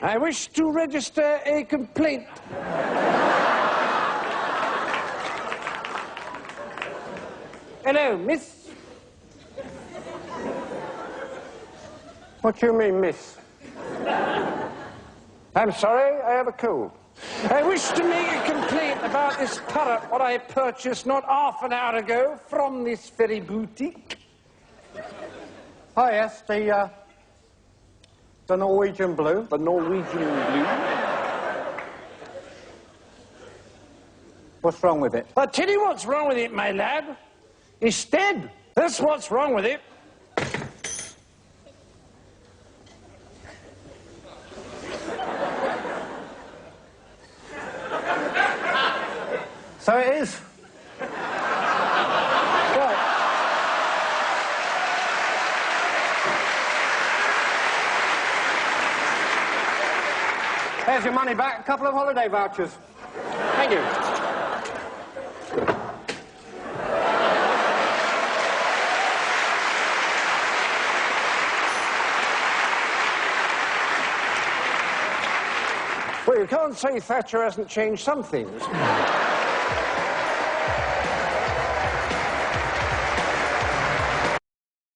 I wish to register a complaint. Hello, miss. What do you mean, miss? I'm sorry, I have a cold. I wish to make a complaint about this parrot what I purchased not half an hour ago from this very boutique. Oh, yes, the Norwegian blue. The Norwegian blue. What's wrong with it? I'll tell you what's wrong with it, my lad. It's dead. That's what's wrong with it. So it is. Right. There's your money back, a couple of holiday vouchers. Thank you. Well, you can't say Thatcher hasn't changed some things.